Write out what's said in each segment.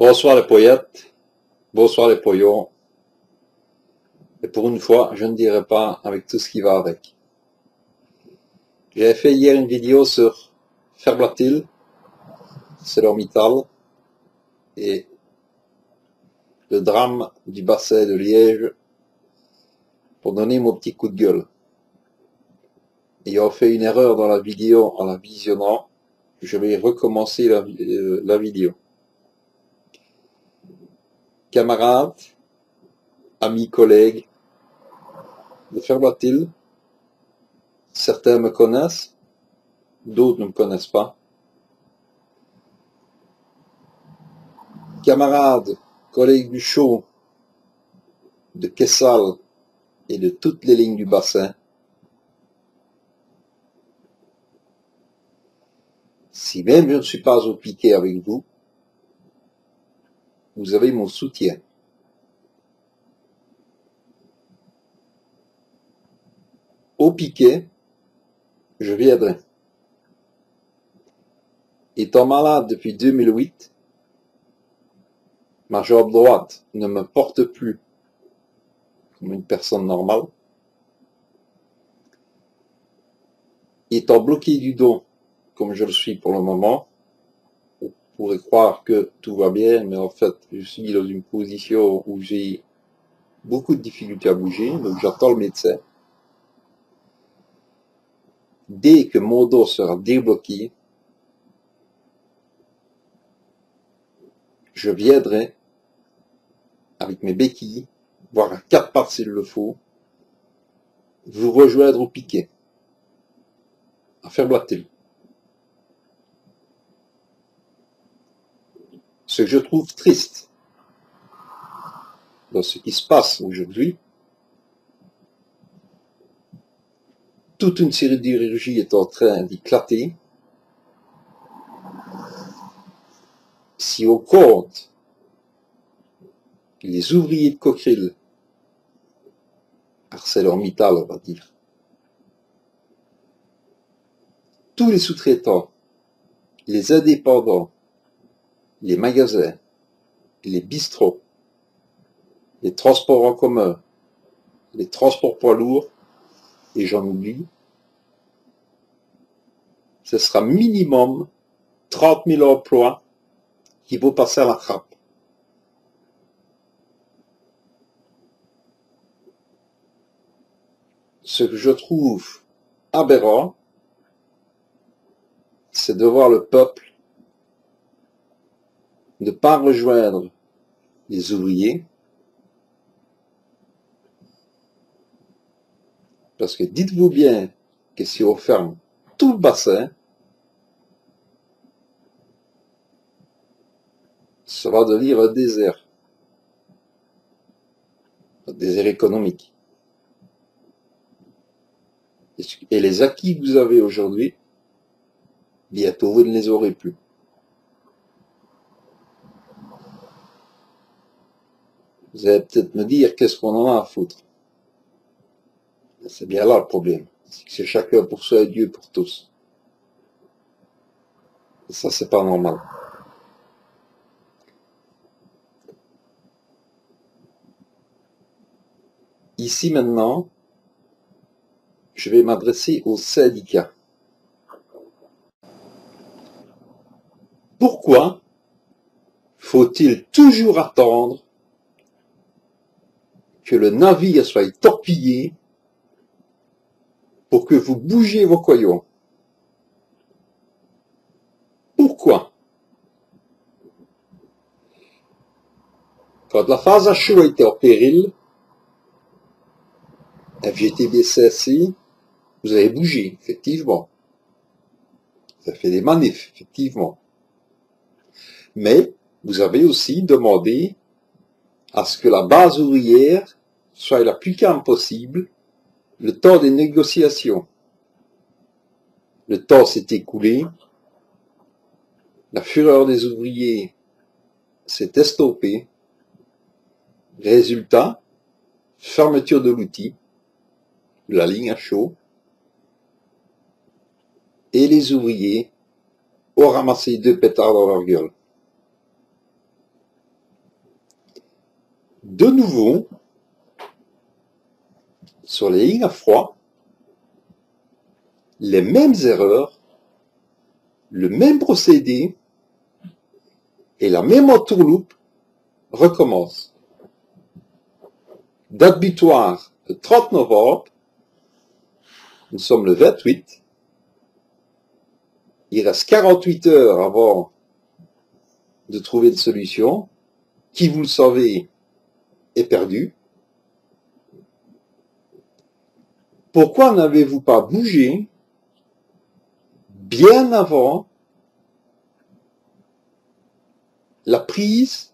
Bonsoir les poillettes, bonsoir les poillons, et pour une fois, je ne dirai pas avec tout ce qui va avec. J'avais fait hier une vidéo sur Ferblatil, ArcelorMittal, et le drame du bassin de Liège, pour donner mon petit coup de gueule. Ayant fait une erreur dans la vidéo en la visionnant, je vais recommencer la vidéo. Camarades, amis, collègues de Ferblatil, certains me connaissent, d'autres ne me connaissent pas. Camarades, collègues du show, de Kessal et de toutes les lignes du bassin, si même je ne suis pas au piquet avec vous, vous avez mon soutien. Au piquet, je viendrai. Étant malade depuis 2008, ma jambe droite ne me porte plus comme une personne normale. Étant bloqué du dos, comme je le suis pour le moment, on pourrait croire que tout va bien, mais en fait, je suis dans une position où j'ai beaucoup de difficultés à bouger, donc j'attends le médecin. Dès que mon dos sera débloqué, je viendrai avec mes béquilles, voire à 4 pattes s'il le faut, vous rejoindre au piquet, à Ferblatil. Ce que je trouve triste dans ce qui se passe aujourd'hui, toute une série de chirurgies est en train d'éclater. Si on compte les ouvriers de Cockerill, ArcelorMittal on va dire, tous les sous-traitants, les indépendants, les magasins, les bistrots, les transports en commun, les transports poids lourds, et j'en oublie, ce sera minimum 30 000 emplois qui vont passer à la trappe. Ce que je trouve aberrant, c'est de voir le peuple ne pas rejoindre les ouvriers, parce que dites-vous bien que si on ferme tout le bassin, ça va devenir un désert économique. Et les acquis que vous avez aujourd'hui, bientôt vous ne les aurez plus. Vous allez peut-être me dire qu'est-ce qu'on en a à foutre. C'est bien là le problème. C'est chacun pour soi et Dieu pour tous. Et ça, c'est pas normal. Ici maintenant, je vais m'adresser aux syndicats. Pourquoi faut-il toujours attendre que le navire soit torpillé pour que vous bougiez vos coyons? Pourquoi? Quand la phase à chaud était en péril, FGTB cessé, vous avez bougé, effectivement. Vous avez fait des manifs, effectivement. Mais vous avez aussi demandé à ce que la base ouvrière soit la plus calme possible le temps des négociations. Le temps s'est écoulé, la fureur des ouvriers s'est estompée. Résultat, fermeture de l'outil, de la ligne à chaud, et les ouvriers ont ramassé 2 pétards dans leur gueule. de nouveau, sur les lignes à froid, les mêmes erreurs, le même procédé et la même entourloupe recommence. Date butoir le 30 novembre, nous sommes le 28, il reste 48 heures avant de trouver une solution, qui, vous le savez, est perdue. Pourquoi n'avez-vous pas bougé bien avant la prise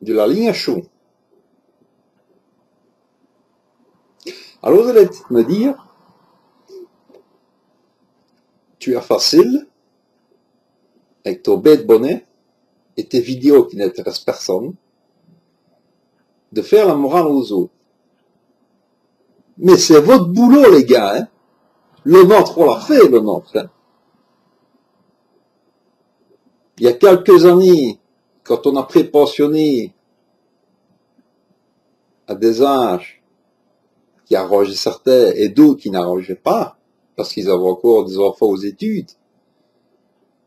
de la ligne à chaud? Alors vous allez me dire, tu as facile, avec ton bête bonnet et tes vidéos qui n'intéressent personne, de faire la morale aux autres. Mais c'est votre boulot, les gars, hein. Le nôtre, on l'a fait, le nôtre, hein. Il y a quelques années, quand on a prépensionné à des âges qui arrangeaient certains et d'autres qui n'arrangeaient pas, parce qu'ils avaient encore des enfants aux études,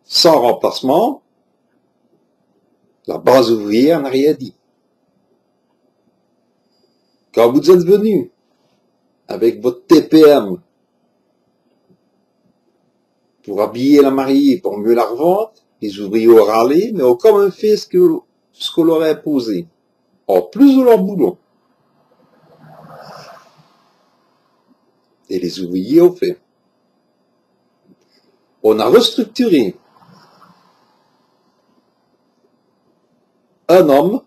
sans remplacement, la base ouvrière n'a rien dit. Quand vous êtes venus avec votre TPM pour habiller la mariée, pour mieux la revendre, les ouvriers ont râlé, mais ont quand même fait ce qu'on leur a imposé, en plus de leur boulot. Et les ouvriers ont fait. On a restructuré un homme,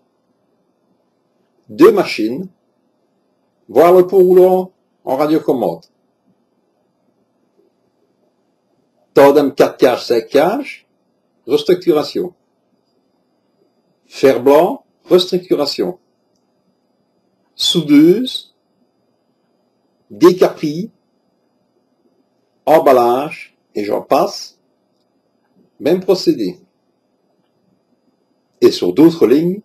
2 machines, voire le pot roulant en radiocommande. Tandem 4 cages, 5 cages, restructuration. Fer blanc, restructuration. Soudeuse, décapris, emballage, et j'en passe, même procédé. Et sur d'autres lignes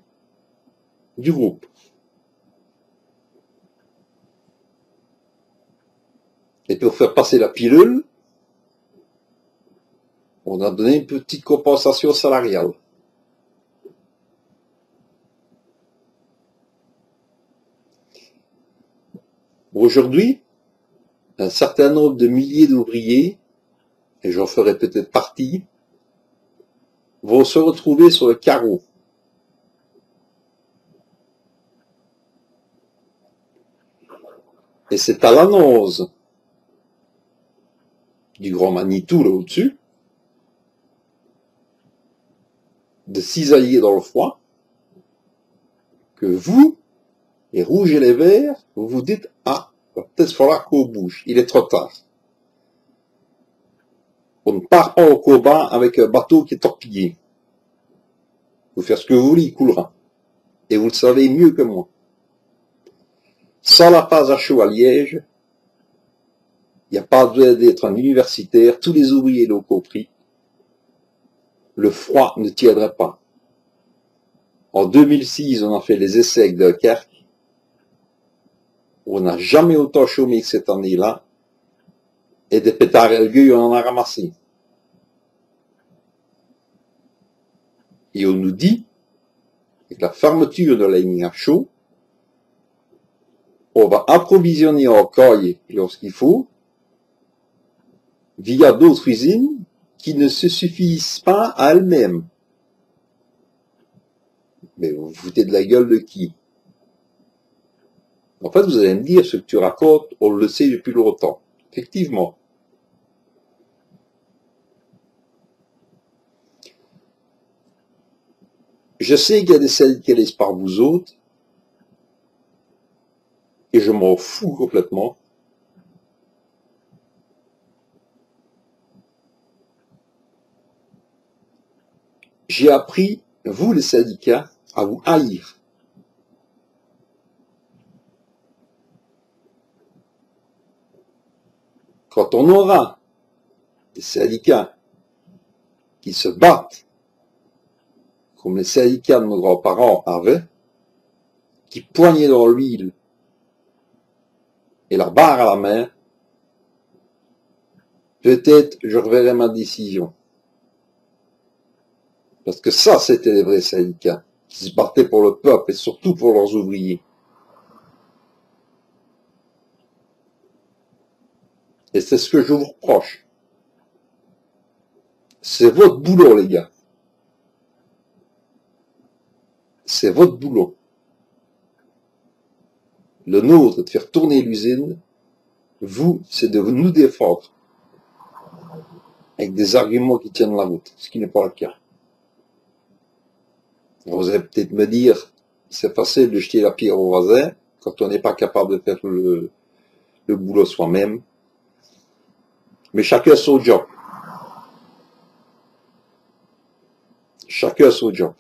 du groupe. Et pour faire passer la pilule, on a donné une petite compensation salariale. Aujourd'hui, un certain nombre de milliers d'ouvriers, et j'en ferai peut-être partie, vont se retrouver sur le carreau. Et c'est à l'annonce du grand Manitou là au-dessus, de cisailler dans le froid, que vous, les rouges et les verts, vous vous dites, ah, il va peut-être falloir qu'on bouge, il est trop tard. On ne part pas au combat avec un bateau qui est torpillé. Vous faites ce que vous voulez, il coulera. Et vous le savez mieux que moi. Sans la phase à chaud à Liège, il n'y a pas besoin d'être un universitaire, tous les ouvriers l'ont compris. Le froid ne tiendrait pas. En 2006, on a fait les essais avec Dunkerque. On n'a jamais autant chômé que cette année-là. Et des pétards à gueule, on en a ramassé. Et on nous dit, avec la fermeture de la ligne à chaud, on va approvisionner en caille lorsqu'il faut, via d'autres usines qui ne se suffisent pas à elles-mêmes. Mais vous vous foutez de la gueule de qui? En fait, vous allez me dire, ce que tu racontes, on le sait depuis longtemps. Effectivement. Je sais qu'il y a des syndicalistes par vous autres, et je m'en fous complètement. J'ai appris, vous les syndicats, à vous haïr. Quand on aura des syndicats qui se battent comme les syndicats de nos grands-parents avaient, qui poignaient dans l'huile et leur barre à la main, peut-être je reverrai ma décision. Parce que ça, c'était les vrais syndicats, qui se battaient pour le peuple et surtout pour leurs ouvriers. Et c'est ce que je vous reproche. C'est votre boulot, les gars. C'est votre boulot. Le nôtre, de faire tourner l'usine. Vous, c'est de nous défendre. Avec des arguments qui tiennent la route. Ce qui n'est pas le cas. Vous allez peut-être me dire, c'est facile de jeter la pierre au voisin quand on n'est pas capable de faire le boulot soi-même. Mais chacun son job. Chacun son job.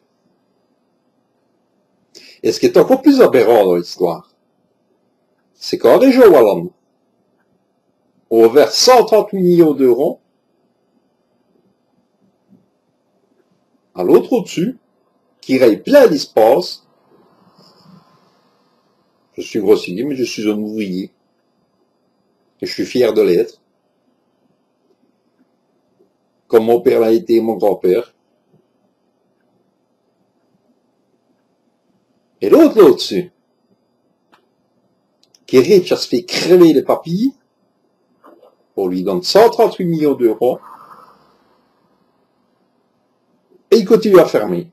Et ce qui est encore plus aberrant dans l'histoire, c'est qu'en région wallonne, on verse 130 millions d'euros à l'autre au-dessus, qui raye plein d'espace. Je suis grossier, mais je suis un ouvrier. Et je suis fier de l'être. Comme mon père l'a été et mon grand-père. Et l'autre là au-dessus, qui est riche, ça se fait crever les papilles, on lui donne 138 millions d'euros, et il continue à fermer.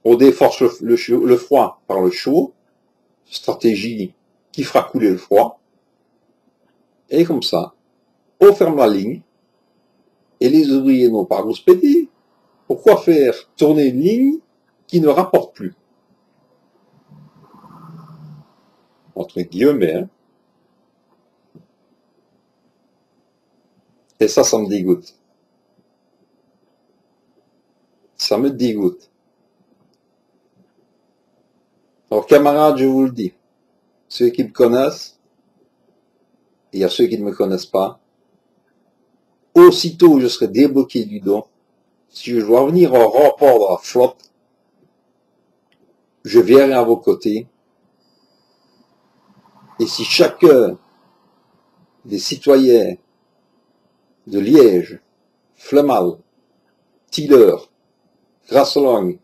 On déforce le froid par le chaud, stratégie qui fera couler le froid, et comme ça, on ferme la ligne, et les ouvriers n'ont pas à vous se péter. Pourquoi faire tourner une ligne qui ne rapporte plus? Entre guillemets, hein. Et ça me dégoûte. Ça me dégoûte. Alors, camarades, je vous le dis, ceux qui me connaissent, et il y a ceux qui ne me connaissent pas, aussitôt je serai débloqué du don, si je dois venir en rapport dans la flotte, je viendrai à vos côtés, et si chacun des citoyens de Liège, Flamal, Tiller, Grasselong,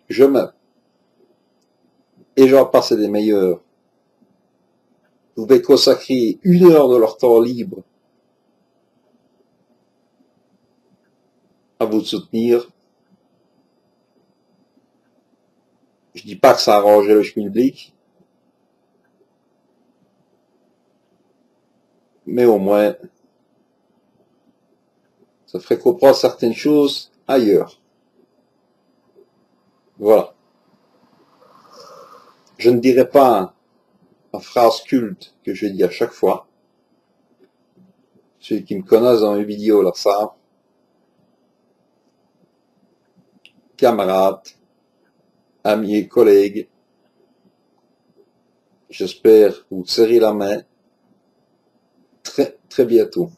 Jemep, et j'en passe des meilleurs, pouvaient consacrer 1 heure de leur temps libre à vous soutenir. Je dis pas que ça arrangeait le schmilblick, mais au moins, ça ferait comprendre certaines choses ailleurs. Voilà. Je ne dirai pas la phrase culte que je dis à chaque fois. Ceux qui me connaissent dans mes vidéos le savent. Camarades, amis et collègues, j'espère vous serrer la main très, très bientôt.